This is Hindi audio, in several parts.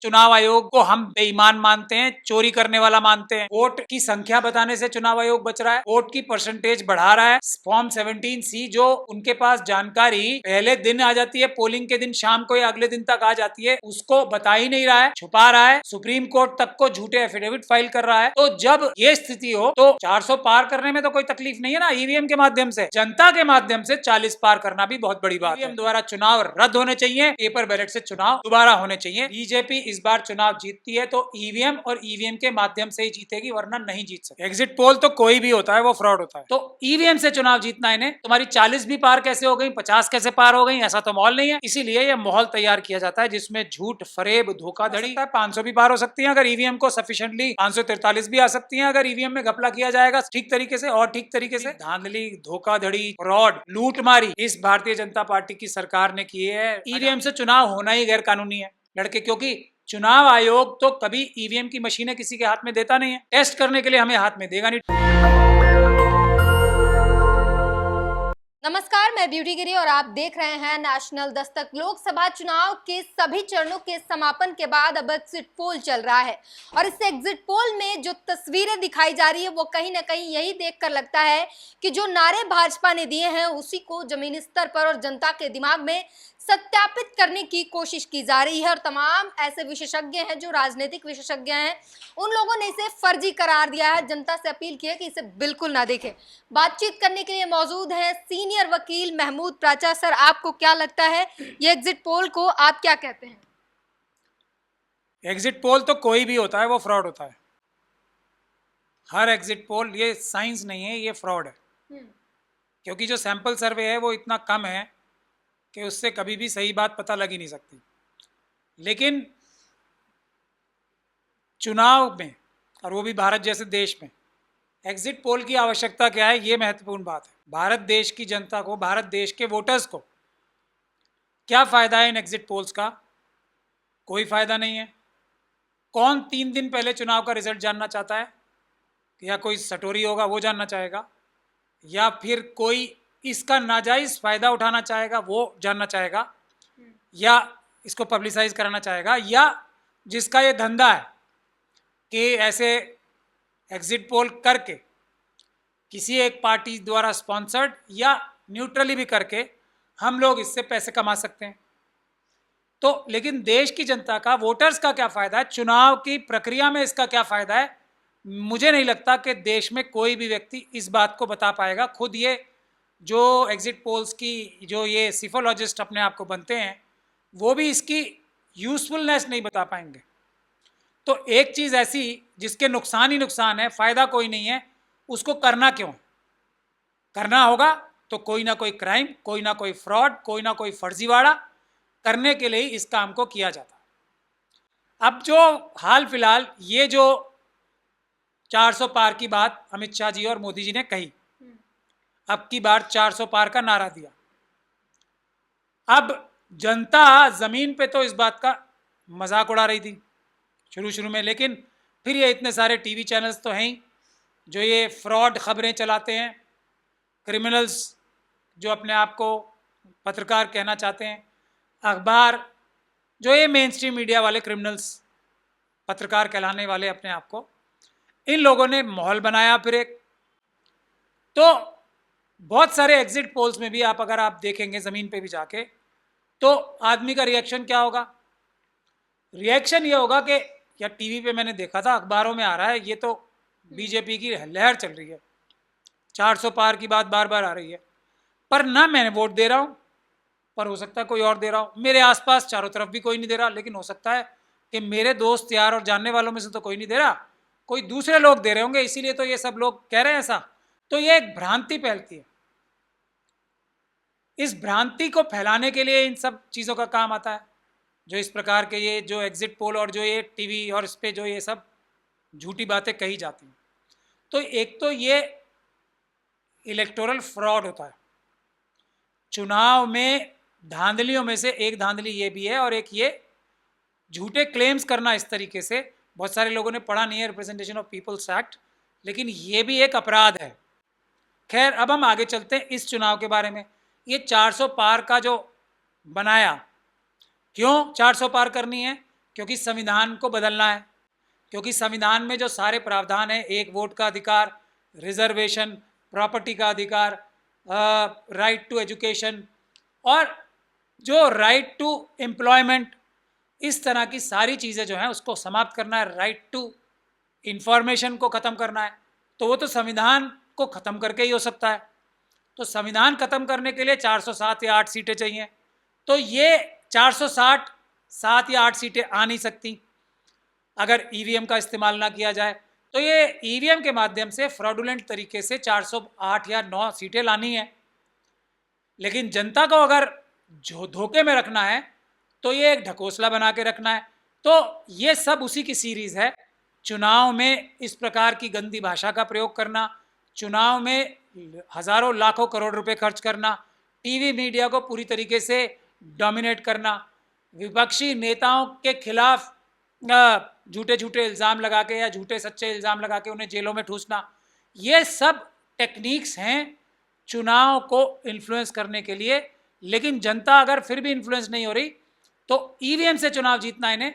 चुनाव आयोग को हम बेईमान मानते हैं, चोरी करने वाला मानते हैं। वोट की संख्या बताने से चुनाव आयोग बच रहा है, वोट की परसेंटेज बढ़ा रहा है। फॉर्म 17C जो उनके पास जानकारी पहले दिन आ जाती है, पोलिंग के दिन शाम को या अगले दिन तक आ जाती है, उसको बता ही नहीं रहा है, छुपा रहा है। सुप्रीम कोर्ट तक को झूठे एफिडेविट फाइल कर रहा है। तो जब ये स्थिति हो तो 400 पार करने में तो कोई तकलीफ नहीं है ना। ईवीएम के माध्यम से, जनता के माध्यम से 40 पार करना भी बहुत बड़ी बात है। ईवीएम द्वारा चुनाव रद्द होने चाहिए, पेपर बैलेट से चुनाव दोबारा होने चाहिए। बीजेपी इस बार चुनाव जीतती है तो ईवीएम और ईवीएम के माध्यम से ही जीतेगी, वरना नहीं जीत सकती। एग्जिट पोल तो कोई भी होता है, वो फ्रॉड होता है। तो ईवीएम से चुनाव जीतना है इन्हें। तुम्हारी 40 भी पार कैसे हो गई, 50 कैसे पार हो गई, ऐसा तो माहौल नहीं है। इसीलिए यह माहौल तैयार किया जाता है जिसमें झूठ, फरेब, धोखाधड़ी। 500 भी पार हो सकती है अगर ईवीएम को सफिशिएंटली, 543 भी आ सकती है अगर ईवीएम में घपला किया जाएगा ठीक तरीके से। और ठीक तरीके से धांधली, धोखाधड़ी, फ्रॉड, लूटमारी इस भारतीय जनता पार्टी की सरकार ने की है। ईवीएम से चुनाव होना ही गैर कानूनी है लड़के, क्योंकि चुनाव आयोग तो कभी ईवीएम की मशीनें किसी के हाथ में देता नहीं है, टेस्ट करने के लिए हमें हाथ में देगा नहीं। नमस्कार, मैं ब्यूटी गिरी और आप देख रहे हैं नेशनल दस्तक। लोकसभा चुनाव के सभी चरणों के समापन के बाद अब एग्जिट पोल चल रहा है और इस एग्जिट पोल में जो तस्वीरें दिखाई जा रही है वो कहीं ना कहीं यही देखकर लगता है कि जो नारे भाजपा ने दिए हैं उसी को जमीनी स्तर पर और जनता के दिमाग में सत्यापित करने की कोशिश की जा रही है। और तमाम ऐसे विशेषज्ञ हैं जो राजनीतिक विशेषज्ञ हैं, उन लोगों ने इसे फर्जी करार दिया है। जनता से अपील की है कि इसे बिल्कुल ना देखें। बातचीत करने के लिए मौजूद हैं सीनियर वकील महमूद प्राचा। सर, आपको क्या लगता है ये एग्जिट पोल को आप क्या कहते हैं? एग्जिट पोल तो कोई भी होता है वो फ्रॉड होता है। हर एग्जिट पोल, ये साइंस नहीं है, ये फ्रॉड है। क्योंकि जो सैंपल सर्वे है वो इतना कम है कि उससे कभी भी सही बात पता लग ही नहीं सकती। लेकिन चुनाव में, और वो भी भारत जैसे देश में, एग्जिट पोल की आवश्यकता क्या है, ये महत्वपूर्ण बात है। भारत देश की जनता को, भारत देश के वोटर्स को क्या फ़ायदा है इन एग्जिट पोल्स का? कोई फ़ायदा नहीं है। कौन 3 दिन पहले चुनाव का रिजल्ट जानना चाहता है? या कोई सटोरी होगा वो जानना चाहेगा, या फिर कोई इसका नाजायज़ फ़ायदा उठाना चाहेगा वो जानना चाहेगा, या इसको पब्लिसाइज कराना चाहेगा, या जिसका ये धंधा है कि ऐसे एग्जिट पोल करके किसी एक पार्टी द्वारा स्पॉन्सर्ड या न्यूट्रली भी करके हम लोग इससे पैसे कमा सकते हैं। तो लेकिन देश की जनता का, वोटर्स का क्या फ़ायदा है, चुनाव की प्रक्रिया में इसका क्या फ़ायदा है? मुझे नहीं लगता कि देश में कोई भी व्यक्ति इस बात को बता पाएगा। खुद ये जो एग्जिट पोल्स की जो ये सिफोलॉजिस्ट अपने आप को बनते हैं वो भी इसकी यूज़फुलनेस नहीं बता पाएंगे। तो एक चीज़ ऐसी जिसके नुकसान ही नुकसान है, फ़ायदा कोई नहीं है, उसको करना क्यों? करना होगा तो कोई ना कोई क्राइम, कोई ना कोई फ्रॉड, कोई ना कोई फर्जीवाड़ा करने के लिए इस काम को किया जाता। अब जो हाल फिलहाल ये जो 400 पार की बात अमित शाह जी और मोदी जी ने कही, अब की बार 400 पार का नारा दिया। अब जनता जमीन पे तो इस बात का मजाक उड़ा रही थी शुरू में, लेकिन फिर ये इतने सारे टीवी चैनल्स तो हैं ही जो ये फ्रॉड खबरें चलाते हैं, क्रिमिनल्स जो अपने आप को पत्रकार कहना चाहते हैं, अखबार जो ये मेन स्ट्रीम मीडिया वाले क्रिमिनल्स पत्रकार कहलाने वाले अपने आप को, इन लोगों ने माहौल बनाया। फिर एक तो बहुत सारे एग्जिट पोल्स में भी आप अगर आप देखेंगे ज़मीन पे भी जाके, तो आदमी का रिएक्शन क्या होगा? रिएक्शन ये होगा कि या टीवी पे मैंने देखा था, अखबारों में आ रहा है, ये तो बीजेपी की लहर चल रही है, 400 पार की बात बार बार आ रही है, पर ना मैं वोट दे रहा हूँ, पर हो सकता है कोई और दे रहा हो, मेरे आसपास चारों तरफ भी कोई नहीं दे रहा, लेकिन हो सकता है कि मेरे दोस्त यार और जानने वालों में से तो कोई नहीं दे रहा, कोई दूसरे लोग दे रहे होंगे, इसीलिए तो ये सब लोग कह रहे हैं ऐसा। तो ये एक भ्रांति फैलती है। इस भ्रांति को फैलाने के लिए इन सब चीज़ों का काम आता है, जो इस प्रकार के ये जो एग्जिट पोल और जो ये टीवी और इस पे जो ये सब झूठी बातें कही जाती हैं। तो एक तो ये इलेक्टोरल फ्रॉड होता है। चुनाव में धांधलियों में से एक धांधली ये भी है, और एक ये झूठे क्लेम्स करना इस तरीके से। बहुत सारे लोगों ने पढ़ा नहीं है रिप्रेजेंटेशन ऑफ पीपल्स एक्ट, लेकिन ये भी एक अपराध है। खैर, अब हम आगे चलते हैं इस चुनाव के बारे में। ये 400 पार का जो बनाया, क्यों 400 पार करनी है? क्योंकि संविधान को बदलना है, क्योंकि संविधान में जो सारे प्रावधान हैं, एक वोट का अधिकार, रिजर्वेशन, प्रॉपर्टी का अधिकार, राइट टू एजुकेशन और जो राइट टू एम्प्लॉयमेंट, इस तरह की सारी चीज़ें जो हैं उसको समाप्त करना है, राइट टू इंफॉर्मेशन को ख़त्म करना है, तो वो तो संविधान को ख़त्म करके ही हो सकता है। तो संविधान ख़त्म करने के लिए 407 या 8 सीटें चाहिए, तो ये 460 7 या 8 सीटें आ नहीं सकती अगर ईवीएम का इस्तेमाल ना किया जाए। तो ये ईवीएम के माध्यम से फ्रॉडुलेंट तरीके से 408 या 9 सीटें लानी है। लेकिन जनता को अगर जो धोखे में रखना है तो ये एक ढकोसला बना के रखना है। तो ये सब उसी की सीरीज़ है। चुनाव में इस प्रकार की गंदी भाषा का प्रयोग करना, चुनाव में हज़ारों लाखों करोड़ रुपए खर्च करना, टीवी मीडिया को पूरी तरीके से डोमिनेट करना, विपक्षी नेताओं के खिलाफ झूठे झूठे इल्ज़ाम लगा के या झूठे सच्चे इल्ज़ाम लगा के उन्हें जेलों में ठूसना, ये सब टेक्निक्स हैं चुनाव को इन्फ्लुएंस करने के लिए। लेकिन जनता अगर फिर भी इन्फ्लुएंस नहीं हो रही तो ईवीएम से चुनाव जीतना है इन्हें,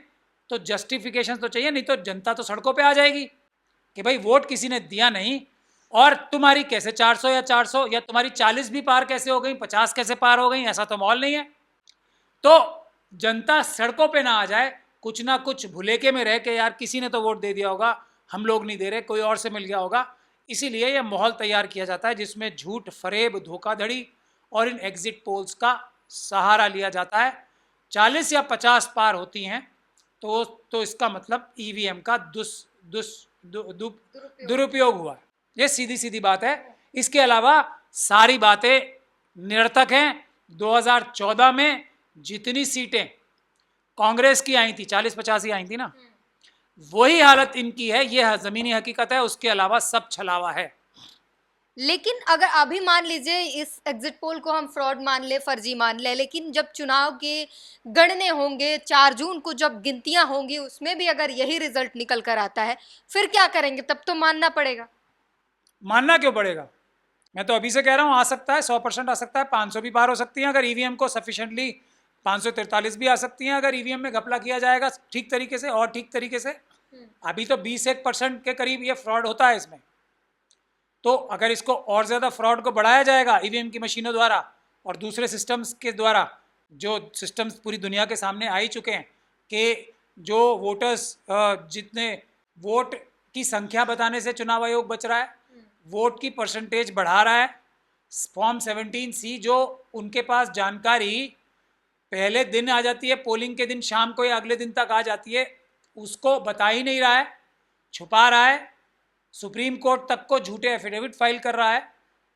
तो जस्टिफिकेशन तो चाहिए, नहीं तो जनता तो सड़कों पे आ जाएगी कि भाई वोट किसी ने दिया नहीं और तुम्हारी कैसे 400 या 400 या तुम्हारी 40 भी पार कैसे हो गई, 50 कैसे पार हो गई, ऐसा तो माहौल नहीं है। तो जनता सड़कों पे ना आ जाए कुछ ना कुछ भुलेखे में रह के, यार किसी ने तो वोट दे दिया होगा, हम लोग नहीं दे रहे, कोई और से मिल गया होगा। इसीलिए यह माहौल तैयार किया जाता है जिसमें झूठ, फरेब, धोखाधड़ी और इन एग्जिट पोल्स का सहारा लिया जाता है। 40 या 50 पार होती हैं तो इसका मतलब ईवीएम का दुरुपयोग हुआ है। ये सीधी सीधी बात है। इसके अलावा सारी बातें निरर्थक हैं। 2014 में जितनी सीटें कांग्रेस की आई थी, 40-50 ही आई थी ना, वही हालत इनकी है। ये जमीनी हकीकत है, उसके अलावा सब छलावा है। लेकिन अगर अभी मान लीजिए इस एग्जिट पोल को हम फ्रॉड मान ले, फर्जी मान ले, लेकिन जब चुनाव के गणने होंगे 4 जून को, जब गिनतियां होंगी, उसमें भी अगर यही रिजल्ट निकल कर आता है, फिर क्या करेंगे? तब तो मानना पड़ेगा। मानना क्यों पड़ेगा? मैं तो अभी से कह रहा हूँ आ सकता है, 100% आ सकता है, 500 भी पार हो सकती हैं अगर ईवीएम को सफिशिएंटली, 543 भी आ सकती हैं अगर ईवीएम में घपला किया जाएगा ठीक तरीके से और ठीक तरीके से। अभी तो 20-1% के करीब ये फ्रॉड होता है इसमें। तो अगर इसको और ज़्यादा फ्रॉड को बढ़ाया जाएगा ईवीएम की मशीनों द्वारा और दूसरे सिस्टम्स के द्वारा, जो सिस्टम्स पूरी दुनिया के सामने आ ही चुके हैं कि जो वोटर्स जितने वोट की संख्या बताने से चुनाव आयोग बच रहा है, वोट की परसेंटेज बढ़ा रहा है। फॉर्म 17C जो उनके पास जानकारी पहले दिन आ जाती है, पोलिंग के दिन शाम को या अगले दिन तक आ जाती है, उसको बता ही नहीं रहा है, छुपा रहा है, सुप्रीम कोर्ट तक को झूठे एफिडेविट फाइल कर रहा है।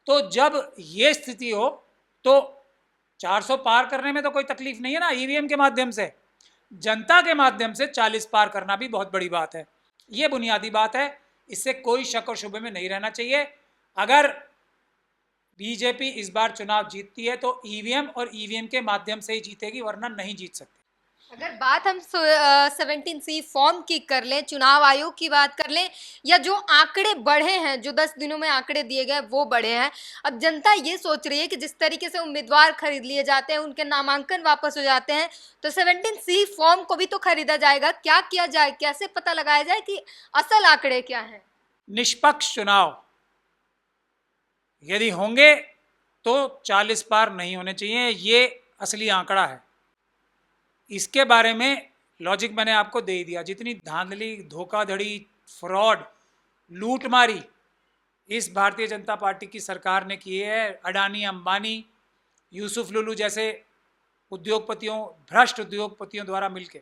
तो जब ये स्थिति हो तो 400 पार करने में तो कोई तकलीफ नहीं है ना। ईवीएम के माध्यम से, जनता के माध्यम से 40 पार करना भी बहुत बड़ी बात है। ये बुनियादी बात है, इससे कोई शक और शुबे में नहीं रहना चाहिए। अगर बीजेपी इस बार चुनाव जीतती है तो ईवीएम और ईवीएम के माध्यम से ही जीतेगी, वरना नहीं जीत सकती। अगर बात हम 17C फॉर्म की कर लें, चुनाव आयोग की बात कर लें, या जो आंकड़े बढ़े हैं, जो 10 दिनों में आंकड़े दिए गए वो बढ़े हैं, अब जनता ये सोच रही है कि जिस तरीके से उम्मीदवार खरीद लिए जाते हैं, उनके नामांकन वापस हो जाते हैं, तो 17C फॉर्म को भी तो खरीदा जाएगा। क्या किया जाए, कैसे पता लगाया जाए कि असल आंकड़े क्या हैं? निष्पक्ष चुनाव यदि होंगे तो 40 पार नहीं होने चाहिए, ये असली आंकड़ा है। इसके बारे में लॉजिक मैंने आपको दे ही दिया। जितनी धांधली, धोखाधड़ी, फ्रॉड, लूटमारी इस भारतीय जनता पार्टी की सरकार ने की है, अडानी, अंबानी, यूसुफ लुलू जैसे उद्योगपतियों, भ्रष्ट उद्योगपतियों द्वारा मिलके,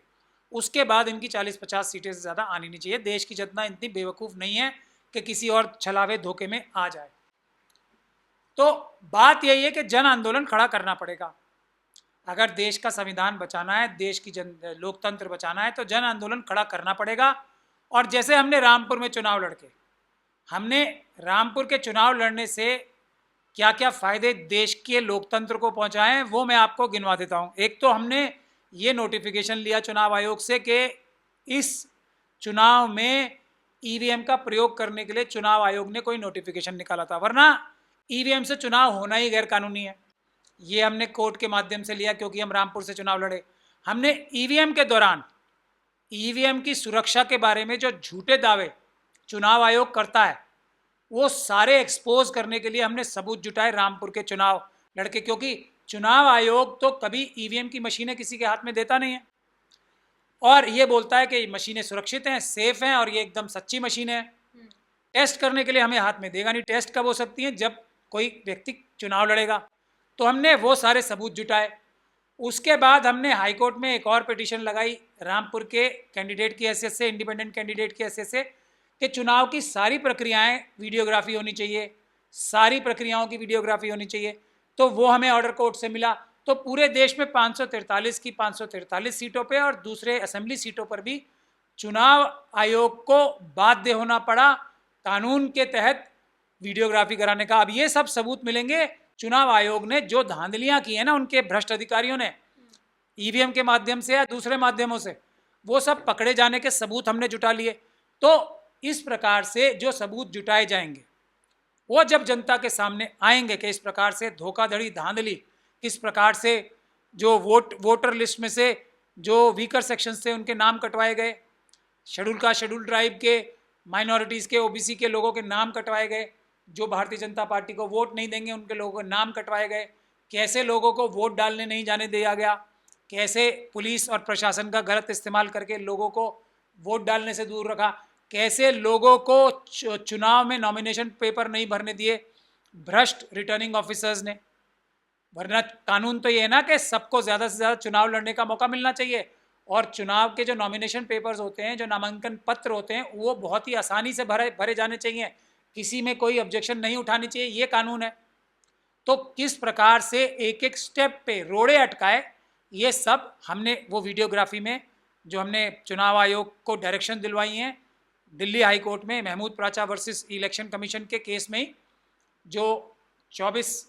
उसके बाद इनकी 40-50 सीटें से ज़्यादा आनी नहीं चाहिए। देश की जनता इतनी बेवकूफ़ नहीं है कि किसी और छलावे धोखे में आ जाए। तो बात यही है कि जन आंदोलन खड़ा करना पड़ेगा। अगर देश का संविधान बचाना है, देश की लोकतंत्र बचाना है, तो जन आंदोलन खड़ा करना पड़ेगा। और जैसे हमने रामपुर में चुनाव लड़के, हमने रामपुर के चुनाव लड़ने से क्या क्या फ़ायदे देश के लोकतंत्र को पहुंचाए हैं वो मैं आपको गिनवा देता हूं। एक तो हमने ये नोटिफिकेशन लिया चुनाव आयोग से कि इस चुनाव में ईवीएम का प्रयोग करने के लिए चुनाव आयोग ने कोई नोटिफिकेशन निकाला था, वरना ईवीएम से चुनाव होना ही गैर कानूनी है। ये हमने कोर्ट के माध्यम से लिया क्योंकि हम रामपुर से चुनाव लड़े। हमने ईवीएम के दौरान ईवीएम की सुरक्षा के बारे में जो झूठे दावे चुनाव आयोग करता है वो सारे एक्सपोज करने के लिए हमने सबूत जुटाए रामपुर के चुनाव लड़के, क्योंकि चुनाव आयोग तो कभी ईवीएम की मशीनें किसी के हाथ में देता नहीं है और ये बोलता है कि मशीनें सुरक्षित हैं, सेफ हैं और ये एकदम सच्ची मशीनें हैं। टेस्ट करने के लिए हमें हाथ में देगा नहीं। टेस्ट कब हो सकती हैं? जब कोई व्यक्ति चुनाव लड़ेगा। तो हमने वो सारे सबूत जुटाए। उसके बाद हमने हाई कोर्ट में एक और पिटीशन लगाई रामपुर के कैंडिडेट की हैसियत से, इंडिपेंडेंट कैंडिडेट की हैसियत से, कि चुनाव की सारी प्रक्रियाएं वीडियोग्राफी होनी चाहिए, सारी प्रक्रियाओं की वीडियोग्राफी होनी चाहिए। तो वो हमें ऑर्डर कोर्ट से मिला। तो पूरे देश में 543 की 543 सीटों पे और दूसरे असेंबली सीटों पर भी चुनाव आयोग को बाध्य होना पड़ा कानून के तहत वीडियोग्राफी कराने का। अब ये सब सबूत मिलेंगे। चुनाव आयोग ने जो धांधलियां की है ना उनके भ्रष्ट अधिकारियों ने ईवीएम के माध्यम से या दूसरे माध्यमों से, वो सब पकड़े जाने के सबूत हमने जुटा लिए। तो इस प्रकार से जो सबूत जुटाए जाएंगे वो जब जनता के सामने आएंगे कि इस प्रकार से धोखाधड़ी, धांधली, किस प्रकार से जो वोटर लिस्ट में से जो वीकर सेक्शंस थे उनके नाम कटवाए गए, शेड्यूल कास्ट, शेड्यूल ट्राइब के, माइनॉरिटीज़ के, ओबीसी के लोगों के नाम कटवाए गए, जो भारतीय जनता पार्टी को वोट नहीं देंगे उनके लोगों के नाम कटवाए गए, कैसे लोगों को वोट डालने नहीं जाने दिया गया, कैसे पुलिस और प्रशासन का गलत इस्तेमाल करके लोगों को वोट डालने से दूर रखा, कैसे लोगों को चुनाव में नॉमिनेशन पेपर नहीं भरने दिए भ्रष्ट रिटर्निंग ऑफिसर्स ने। वरना कानून तो ये है ना कि सबको ज़्यादा से ज़्यादा चुनाव लड़ने का मौका मिलना चाहिए और चुनाव के जो नॉमिनेशन पेपर्स होते हैं, जो नामांकन पत्र होते हैं, वो बहुत ही आसानी से भरे जाने चाहिए, किसी में कोई ऑब्जेक्शन नहीं उठानी चाहिए, ये कानून है। तो किस प्रकार से एक एक स्टेप पे रोड़े अटकाए, ये सब हमने वो वीडियोग्राफी में जो हमने चुनाव आयोग को डायरेक्शन दिलवाई हैं दिल्ली हाई कोर्ट में महमूद प्राचा वर्सेस इलेक्शन कमीशन के केस में ही, जो 24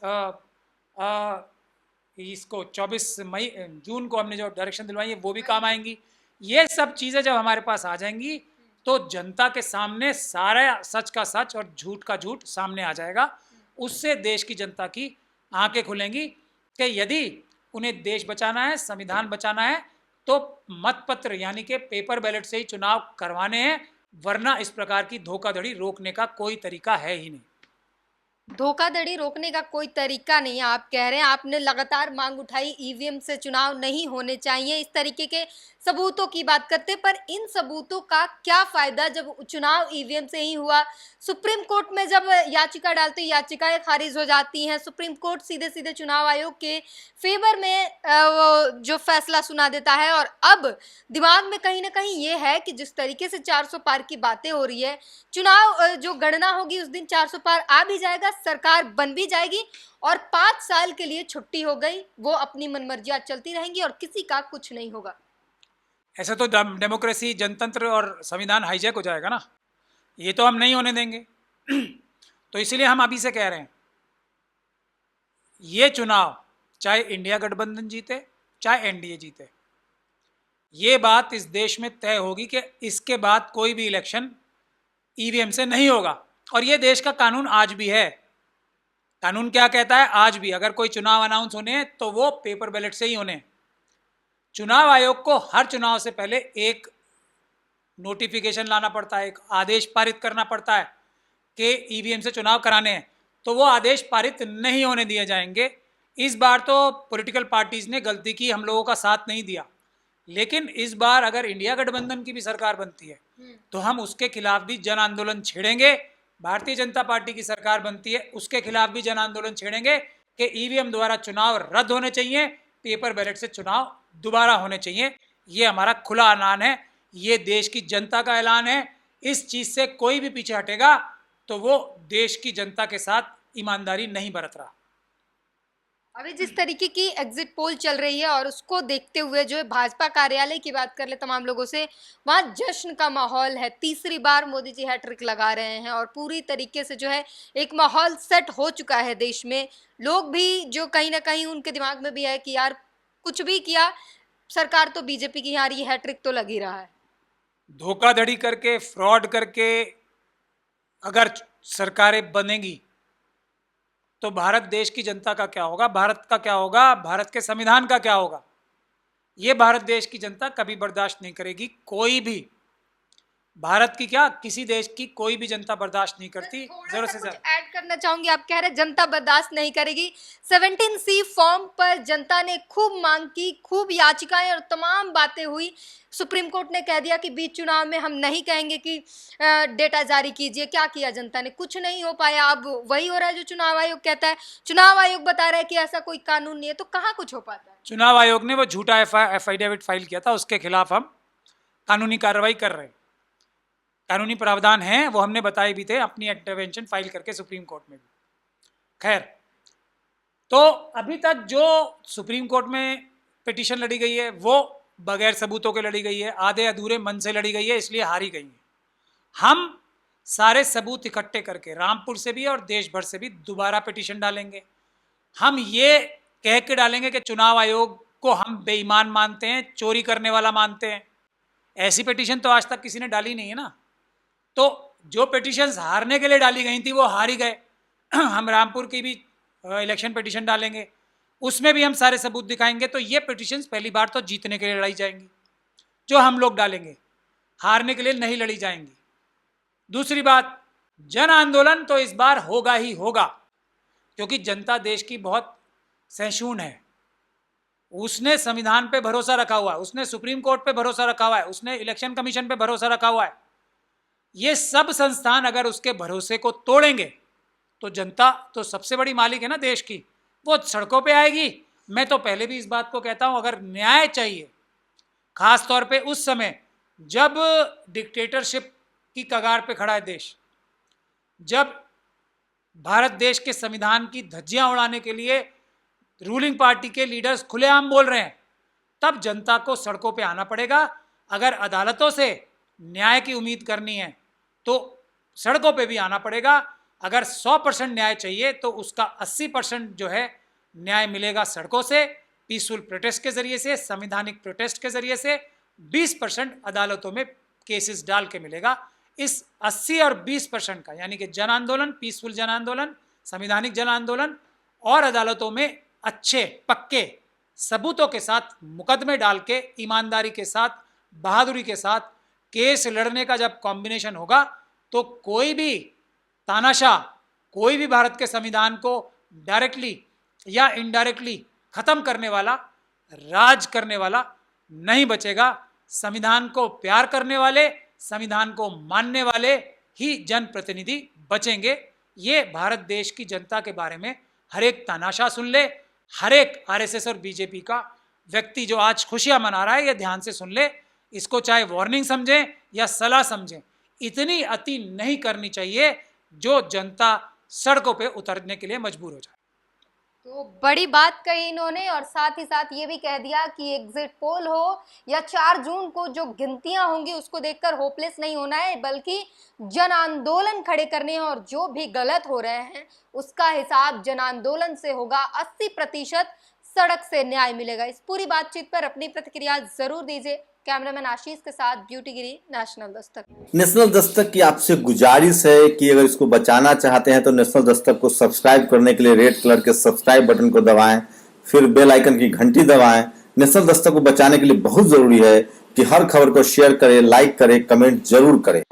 जून को हमने जो डायरेक्शन दिलवाई है वो भी काम आएंगी। ये सब चीज़ें जब हमारे पास आ जाएंगी तो जनता के सामने सारा सच का सच और झूठ का झूठ सामने आ जाएगा। उससे देश की जनता की आंखें खुलेंगी कि यदि उन्हें देश बचाना है, संविधान बचाना है, तो मतपत्र यानी कि पेपर बैलेट से ही चुनाव करवाने हैं, वरना इस प्रकार की धोखाधड़ी रोकने का कोई तरीका है ही नहीं। धोखाधड़ी रोकने का कोई तरीका नहीं है, आप कह रहे हैं। आपने लगातार मांग उठाई ईवीएम से चुनाव नहीं होने चाहिए, इस तरीके के सबूतों की बात करते, पर इन सबूतों का क्या फायदा जब चुनाव ईवीएम से ही हुआ? सुप्रीम कोर्ट में जब याचिका डालते याचिकाएं खारिज हो जाती हैं, सुप्रीम कोर्ट सीधे सीधे चुनाव आयोग के फेवर में वो जो फैसला सुना देता है। और अब दिमाग में कहीं ना कहीं ये है कि जिस तरीके से 400 पार की बातें हो रही है, चुनाव जो गणना होगी उस दिन 400 पार आ भी जाएगा, सरकार बन भी जाएगी और 5 साल के लिए छुट्टी हो गई, वो अपनी मनमर्जियां चलती रहेंगी और किसी का कुछ नहीं होगा। ऐसे तो डेमोक्रेसी, जनतंत्र और संविधान हाईजैक हो जाएगा ना, ये तो हम नहीं होने देंगे। तो इसीलिए हम अभी से कह रहे हैं, ये चुनाव चाहे इंडिया गठबंधन जीते चाहे एनडीए जीते, ये बात इस देश में तय होगी कि इसके बाद कोई भी इलेक्शन ईवीएम से नहीं होगा। और ये देश का कानून आज भी है। कानून क्या कहता है? आज भी अगर कोई चुनाव अनाउंस होने हैं तो वो पेपर बैलेट से ही होने हैं। चुनाव आयोग को हर चुनाव से पहले एक नोटिफिकेशन लाना पड़ता है, एक आदेश पारित करना पड़ता है कि ईवीएम से चुनाव कराने हैं, तो वो आदेश पारित नहीं होने दिए जाएंगे। इस बार तो पॉलिटिकल पार्टीज ने गलती की, हम लोगों का साथ नहीं दिया, लेकिन इस बार अगर इंडिया गठबंधन की भी सरकार बनती है तो हम उसके खिलाफ भी जन आंदोलन छेड़ेंगे। भारतीय जनता पार्टी की सरकार बनती है, उसके खिलाफ भी जन आंदोलन छेड़ेंगे कि ईवीएम द्वारा चुनाव रद्द होने चाहिए, पेपर बैलेट से चुनाव दोबारा होने चाहिए। ये हमारा खुला ऐलान है, ये देश की जनता का ऐलान है। इस चीज़ से कोई भी पीछे हटेगा तो वो देश की जनता के साथ ईमानदारी नहीं बरत रहा। अभी जिस तरीके की एग्जिट पोल चल रही है और उसको देखते हुए जो है भाजपा कार्यालय की बात कर ले तमाम लोगों से, वहाँ जश्न का माहौल है। तीसरी बार मोदी जी हैट्रिक लगा रहे हैं और पूरी तरीके से जो है एक माहौल सेट हो चुका है देश में। लोग भी जो कहीं ना कहीं उनके दिमाग में भी है कि यार कुछ भी किया, सरकार तो बीजेपी की, यार ये हैट्रिक तो लग ही रहा है। धोखाधड़ी करके, फ्रॉड करके अगर सरकारें बनेगी तो भारत देश की जनता का क्या होगा, भारत का क्या होगा, भारत के संविधान का क्या होगा? ये भारत देश की जनता कभी बर्दाश्त नहीं करेगी। कोई भी भारत की क्या, किसी देश की कोई भी जनता बर्दाश्त नहीं करती। जरूरत से ज्यादा ऐड करना चाहूंगी, आप कह रहे हैं जनता बर्दाश्त नहीं करेगी। 17C फॉर्म पर जनता ने खूब मांग की, खूब याचिकाएं और तमाम बातें हुई। सुप्रीम कोर्ट ने कह दिया कि बीच चुनाव में हम नहीं कहेंगे कि डेटा जारी कीजिए। क्या किया जनता ने? कुछ नहीं हो पाया। अब वही हो रहा है जो चुनाव आयोग कहता है। चुनाव आयोग बता रहा है कि ऐसा कोई कानून नहीं है, तो कहाँ कुछ हो पाता है? चुनाव आयोग ने वो झूठा एफिडेविट फाइल किया था, उसके खिलाफ हम कानूनी कार्रवाई कर रहे हैं। कानूनी प्रावधान हैं, वो हमने बताए भी थे अपनी इंटरवेंशन फाइल करके सुप्रीम कोर्ट में भी। खैर, तो अभी तक जो सुप्रीम कोर्ट में पिटीशन लड़ी गई है वो बगैर सबूतों के लड़ी गई है, आधे अधूरे मन से लड़ी गई है, इसलिए हारी गई है। हम सारे सबूत इकट्ठे करके रामपुर से भी और देश भर से भी दोबारा पिटीशन डालेंगे। हम ये कह के डालेंगे कि चुनाव आयोग को हम बेईमान मानते हैं, चोरी करने वाला मानते हैं। ऐसी पिटीशन तो आज तक किसी ने डाली नहीं है ना। तो जो पिटीशंस हारने के लिए डाली गई थी वो हार ही गए। हम रामपुर की भी इलेक्शन पिटीशन डालेंगे, उसमें भी हम सारे सबूत दिखाएंगे। तो ये पिटीशंस पहली बार तो जीतने के लिए लड़ी जाएंगी, जो हम लोग डालेंगे, हारने के लिए नहीं लड़ी जाएंगी। दूसरी बात, जन आंदोलन तो इस बार होगा ही होगा, क्योंकि जनता देश की बहुत सहिष्णु है। उसने संविधान पे भरोसा रखा हुआ है, उसने सुप्रीम कोर्ट पे भरोसा रखा हुआ है, उसने इलेक्शन कमीशन पे भरोसा रखा हुआ है। ये सब संस्थान अगर उसके भरोसे को तोड़ेंगे तो जनता तो सबसे बड़ी मालिक है ना देश की, वो सड़कों पे आएगी। मैं तो पहले भी इस बात को कहता हूं, अगर न्याय चाहिए, खास तौर पे उस समय जब डिक्टेटरशिप की कगार पे खड़ा है देश, जब भारत देश के संविधान की धज्जियां उड़ाने के लिए रूलिंग पार्टी के लीडर्स खुलेआम बोल रहे हैं, तब जनता को सड़कों पे आना पड़ेगा। अगर अदालतों से न्याय की उम्मीद करनी है तो सड़कों पे भी आना पड़ेगा। अगर 100% न्याय चाहिए तो उसका 80% जो है न्याय मिलेगा सड़कों से, पीसफुल प्रोटेस्ट के जरिए से, संवैधानिक प्रोटेस्ट के जरिए से। 20% अदालतों में केसेस डाल के मिलेगा। इस 80 और 20% का, यानी कि जन आंदोलन, पीसफुल जन आंदोलन, संवैधानिक जन आंदोलन और अदालतों में अच्छे पक्के सबूतों के साथ मुकदमे डाल के, ईमानदारी के साथ, बहादुरी के साथ केस लड़ने का जब कॉम्बिनेशन होगा तो कोई भी तानाशाह, कोई भी भारत के संविधान को डायरेक्टली या इनडायरेक्टली खत्म करने वाला, राज करने वाला नहीं बचेगा। संविधान को प्यार करने वाले, संविधान को मानने वाले ही जनप्रतिनिधि बचेंगे। ये भारत देश की जनता के बारे में हर एक तानाशाह सुन ले, हर एक आरएसएस और बीजेपी का व्यक्ति जो आज खुशियां मना रहा है, ये ध्यान से सुन ले। इसको चाहे वार्निंग समझें या सलाह समझें, इतनी अति नहीं करनी चाहिए जो जनता सड़कों पे उतरने के लिए मजबूर हो जाए। तो बड़ी बात कही इन्होंने, और साथ ही साथ ये भी कह दिया कि एग्जिट पोल हो या 4 जून को जो गिनतियां होंगी उसको देखकर होपलेस नहीं होना है, बल्कि जन आंदोलन खड़े करने हैं और जो भी गलत हो रहे हैं उसका हिसाब जन आंदोलन से होगा। 80% सड़क से न्याय मिलेगा। इस पूरी बातचीत पर अपनी प्रतिक्रिया जरूर दीजिए। कैमरामैन आशीष के साथ ब्यूटी गिरी, नेशनल दस्तक। नेशनल दस्तक की आपसे गुजारिश है कि अगर इसको बचाना चाहते हैं तो नेशनल दस्तक को सब्सक्राइब करने के लिए रेड कलर के सब्सक्राइब बटन को दबाएं, फिर बेल आइकन की घंटी दबाएं। नेशनल दस्तक को बचाने के लिए बहुत जरूरी है कि हर खबर को शेयर करें, लाइक करें, कमेंट जरूर करें।